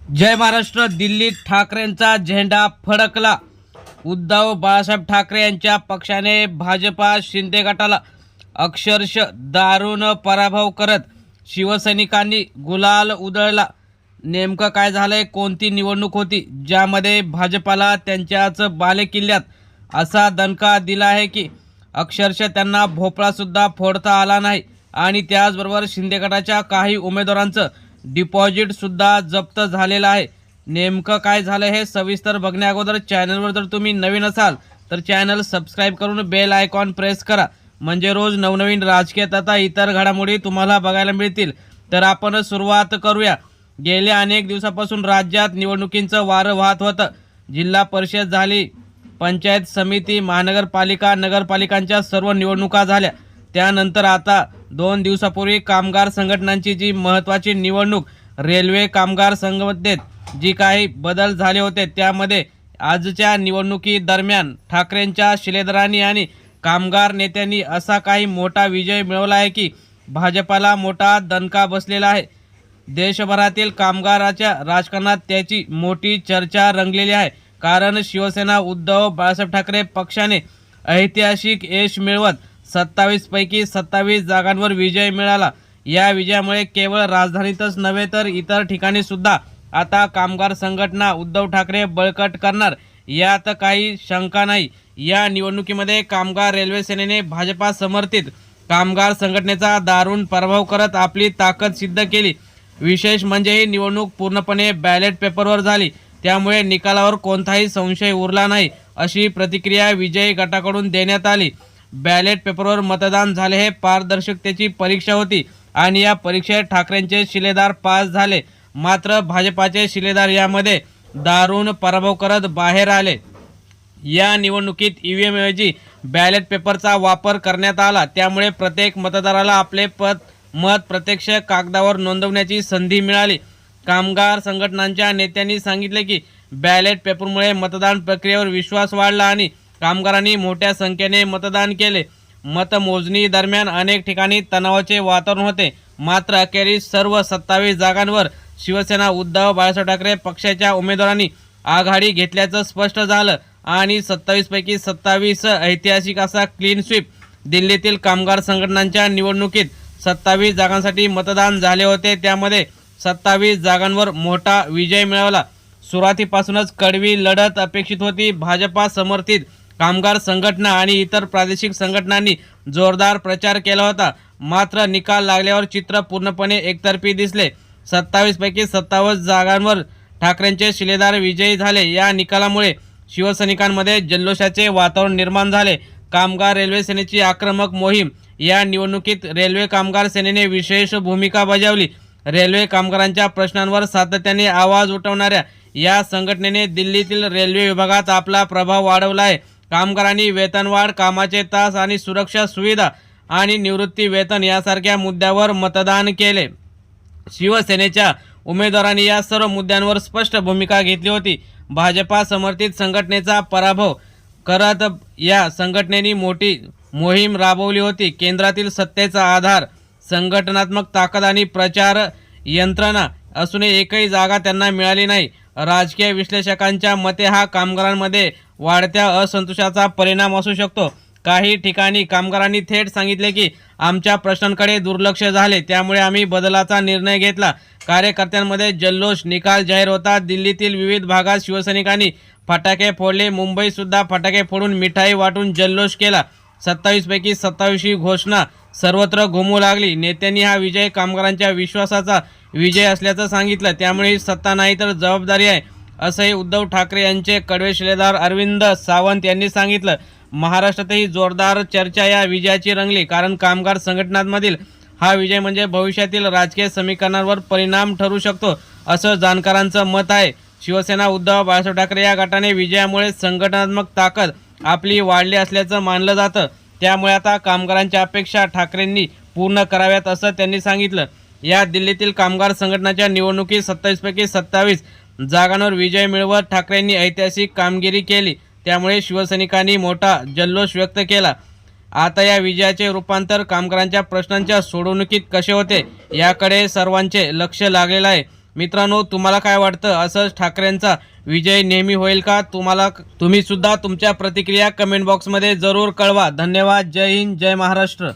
जय महाराष्ट्र. दिल्लीत ठाकरेंचा झेंडा फडकला. उद्धव बाळासाहेब ठाकरे यांच्या पक्षाने भाजपा शिंदे गटाला अक्षरशः दारुण पराभव करत शिवसैनिकांनी गुलाल उधळला. नेमकं काय झालंय, कोणती निवडणूक होती ज्यामध्ये भाजपाला त्यांच्याच बालेकिल्ल्यात असा दणका दिला आहे की अक्षरशः त्यांना भोपळासुद्धा फोडता आला नाही आणि त्याचबरोबर शिंदे गटाच्या काही उमेदवारांचं डिपॉझिटसुद्धा जप्त झालेलं आहे. नेमकं काय झालं हे सविस्तर बघण्या अगोदर चॅनलवर जर तुम्ही नवीन असाल तर चॅनल सबस्क्राईब करून बेल आयकॉन प्रेस करा, म्हणजे रोज नवनवीन राजकीय तथा इतर घडामोडी तुम्हाला बघायला मिळतील. तर आपण सुरुवात करूया. गेल्या अनेक दिवसापासून राज्यात निवडणुकींचं वारं वाहत होतं. जिल्हा परिषद झाली, पंचायत समिती, महानगरपालिका, नगरपालिकांच्या सर्व निवडणुका झाल्या. त्यानंतर आता 2 दिवसापूर्वी कामगार संघटनांची जी महत्त्वाची निवडणूक रेल्वे कामगार संघटनेत जी काही बदल झाले होते त्यामध्ये आजच्या निवडणुकीदरम्यान ठाकरेंच्या शिलेदारांनी आणि कामगार नेत्यांनी असा काही मोठा विजय मिळवला आहे की भाजपाला मोठा दणका बसलेला आहे. देशभरातील कामगाराच्या राजकारणात त्याची मोठी चर्चा रंगलेली आहे. कारण शिवसेना उद्धव बाळासाहेब ठाकरे पक्षाने ऐतिहासिक यश मिळवत 27 पैकी 27 जागांवर विजय मिळाला. या विजयामुळे केवळ राजधानीतच नव्हे तर इतर ठिकाणी सुद्धा आता कामगार संघटना उद्धव ठाकरे बळकट करणार यात काही शंका नाही. या निवडणुकीमध्ये कामगार रेल्वे सेनेने भाजपा समर्थित कामगार संघटनेचा दारुण पराभव करत आपली ताकद सिद्ध केली. विशेष म्हणजे ही निवडणूक पूर्णपणे बॅलेट पेपरवर झाली, त्यामुळे निकालावर कोणताही संशय उरला नाही अशी प्रतिक्रिया विजयी गटाकडून देण्यात आली. बॅलेट पेपरवर मतदान झाले हे पारदर्शकतेची परीक्षा होती आणि या परीक्षेत ठाकरेंचे शिलेदार पास झाले. मात्र भाजपाचे शिलेदार यामध्ये दारुण पराभव करत बाहेर आले. या निवडणुकीत ईव्हीएम ऐवजी बॅलेट पेपरचा वापर करण्यात आला, त्यामुळे प्रत्येक मतदाराला आपले मत प्रत्यक्ष कागदावर नोंदवण्याची संधी मिळाली. कामगार संघटनांच्या नेत्यांनी सांगितले की बॅलेट पेपरमुळे मतदान प्रक्रियेवर विश्वास वाढला आणि कामगारांनी मोठ्या संख्येने मतदान केले. मतमोजणी दरम्यान अनेक ठिकाणी तणावाचे वातावरण होते, मात्र अखेरीस सर्व 27 जागांवर शिवसेना उद्धव बाळासाहेब ठाकरे पक्षाच्या उमेदवारांनी आघाडी घेतल्याचं स्पष्ट झालं आणि 27 पैकी 27 ऐतिहासिक असा क्लीन स्वीप. दिल्लीतील कामगार संघटनांच्या निवडणुकीत 27 जागांसाठी मतदान झाले होते, त्यामध्ये 27 जागांवर मोठा विजय मिळवला. सुरुवातीपासूनच कडवी लढत अपेक्षित होती. भाजपा समर्थित कामगार संघटना आणि इतर प्रादेशिक संघटनांनी जोरदार प्रचार केला होता, मात्र निकाल लागल्यावर चित्र पूर्णपणे एकतर्फी दिसले. 27 पैकी 27 जागांवर ठाकरेंचे शिलेदार विजयी झाले. या निकालामुळे शिवसैनिकांमध्ये जल्लोषाचे वातावरण निर्माण झाले. कामगार रेल्वे सेनेची आक्रमक मोहीम. या निवडणुकीत रेल्वे कामगार सेनेने विशेष भूमिका बजावली. रेल्वे कामगारांच्या प्रश्नांवर सातत्याने आवाज उठवणाऱ्या या संघटनेने दिल्लीतील रेल्वे विभागात आपला प्रभाव वाढवला आहे. कामगारांनी वेतनवाढ, कामाचे तास आणि सुरक्षा सुविधा आणि निवृत्ती वेतन यासारख्या मुद्द्यावर मतदान केले. शिवसेनेच्या उमेदवारांनी या सर्व मुद्द्यांवर स्पष्ट भूमिका घेतली होती. भाजपा समर्थित संघटनेचा पराभव करत या संघटनेने मोठी मोहीम राबवली होती. केंद्रातील सत्तेचा आधार, संघटनात्मक ताकद आणि प्रचार यंत्रणा असूनही एकही जागा त्यांना मिळाली नाही. राजकीय विश्लेषकांच्या मते हा कामगारांमध्ये वाढत्या असंतोषाचा परिणाम असू शकतो. काही ठिकाणी कामगारांनी थेट सांगितले की आमच्या प्रश्नांकडे दुर्लक्ष झाले, त्यामुळे आम्ही बदलाचा निर्णय घेतला. कार्यकर्त्यांमध्ये जल्लोष. निकाल जाहीर होता दिल्लीतील विविध भागात शिवसैनिकांनी फटाके फोडले. मुंबईत सुद्धा फटाके फोडून मिठाई वाटून जल्लोष केला. 27 पैकी 27 ही घोषणा सर्वत्र घुमू लागली. नेत्यांनी हा विजय कामगारांच्या विश्वासाचा विजय असल्याचं सांगितलं, त्यामुळे ही सत्ता नाही तर जबाबदारी आहे असंही उद्धव ठाकरे यांचे कडवे शिलेदार अरविंद सावंत यांनी सांगितलं. महाराष्ट्रातही जोरदार चर्चा या विजयाची रंगली, कारण कामगार संघटनांमधील हा विजय म्हणजे भविष्यातील राजकीय समीकरणांवर परिणाम ठरू शकतो असं जाणकारांचं मत आहे. शिवसेना उद्धव बाळासाहेब ठाकरे या गटाने विजयामुळे संघटनात्मक ताकद आपली वाढली असल्याचं मानलं जातं, त्यामुळे आता कामगारांच्या अपेक्षा ठाकरेंनी पूर्ण कराव्यात असं त्यांनी सांगितलं. या दिल्लीतील कामगार संघटनाच्या निवडणुकीत 27 पैकी 27 जागांवर विजय मिळवत ठाकरेंनी ऐतिहासिक कामगिरी केली, त्यामुळे शिवसैनिकांनी मोठा जल्लोष व्यक्त केला. आता या विजयाचे रूपांतर कामगारांच्या प्रश्नांच्या सोडवणुकीत कसे होते याकडे सर्वांचे लक्ष लागलेलं आहे. मित्रांनो, तुम्हाला काय वाटतं, असंच ठाकरेंचा विजय नेहमी होईल का? तुम्ही सुद्धा तुमच्या प्रतिक्रिया कमेंट बॉक्समध्ये जरूर कळवा. धन्यवाद. जय हिंद, जय महाराष्ट्र.